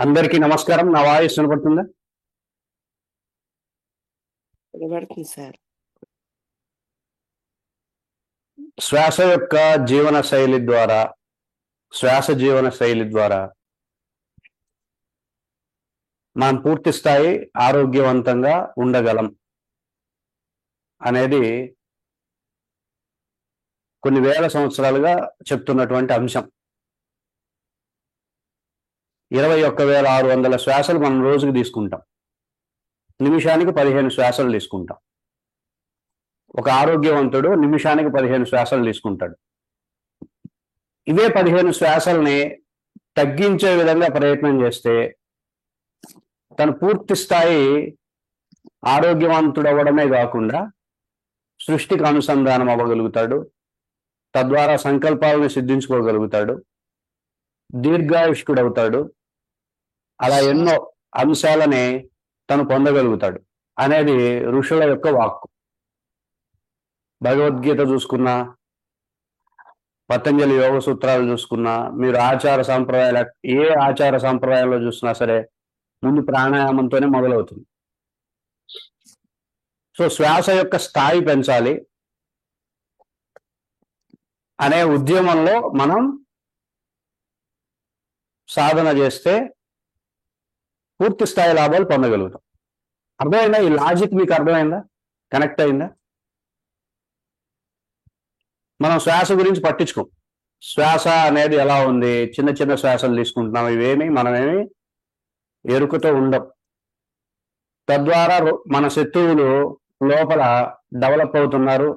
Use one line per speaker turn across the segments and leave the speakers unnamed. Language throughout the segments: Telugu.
అందరికీ నమస్కారం. నా వాయిస్ వినపడుతుందా?
వినబడుతుంది సార్.
శ్వాస యొక్క జీవన శైలి ద్వారా మనం పూర్తి స్థాయి ఆరోగ్యవంతంగా ఉండగలం అనేది కొన్ని వేల సంవత్సరాలుగా చెప్తున్నటువంటి అంశం. 21,600 శ్వాసలు మనం రోజుకి తీసుకుంటాం. నిమిషానికి 15 శ్వాసలు తీసుకుంటాం. ఒక ఆరోగ్యవంతుడు నిమిషానికి 15 శ్వాసలు తీసుకుంటాడు. ఇవే 15 శ్వాసల్ని తగ్గించే విధంగా ప్రయత్నం చేస్తే తను పూర్తి స్థాయి ఆరోగ్యవంతుడు అవ్వడమే కాకుండా సృష్టికి అనుసంధానం అవ్వగలుగుతాడు. తద్వారా సంకల్పాలను సిద్ధించుకోగలుగుతాడు. దీర్ఘాయుష్కుడవుతాడు. అలా ఎన్నో అంశాలని తను పొందగలుగుతాడు అనేది ఋషుల యొక్క వాక్కు. భగవద్గీత చూసుకున్నా, పతంజలి యోగ సూత్రాలు చూసుకున్నా, మీరు ఆచార సాంప్రదాయాలు ఏ ఆచార సాంప్రదాయాల్లో చూసినా సరే ముందు ప్రాణాయామంతోనే మొదలవుతుంది. సో శ్వాస యొక్క స్థాయి పెంచాలి అనే ఉద్యమంలో మనం సాధన చేస్తే పూర్తి స్థాయి లాభాలు పొందగలుగుతాం. అర్థమైందా? ఈ లాజిక్ మీకు అర్థమైందా? కనెక్ట్ అయిందా? మనం శ్వాస గురించి పట్టించుకోం. శ్వాస అనేది ఎలా ఉంది, చిన్న చిన్న శ్వాసలు తీసుకుంటున్నాం. ఇవేమి మనమేమి ఎరుకతో ఉండం. తద్వారా మన శత్రువులు లోపల డెవలప్ అవుతున్నారు.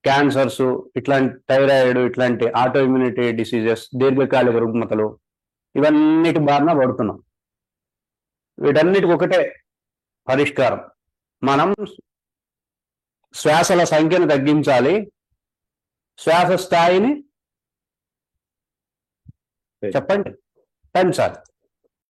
క్యాన్సర్స్, ఇట్లాంటి థైరాయిడ్, ఇట్లాంటి ఆటో ఇమ్యూనిటీ డిసీజెస్, దీర్ఘకాలిక రుగ్మతలు, ఇవన్నిటి బారిన పడుతున్నాం. వీటన్నిటికి ఒకటే పరిష్కారం. మనం శ్వాసల సంఖ్యను తగ్గించాలి, శ్వాస స్థాయిని చెప్పండి పెంచాలి.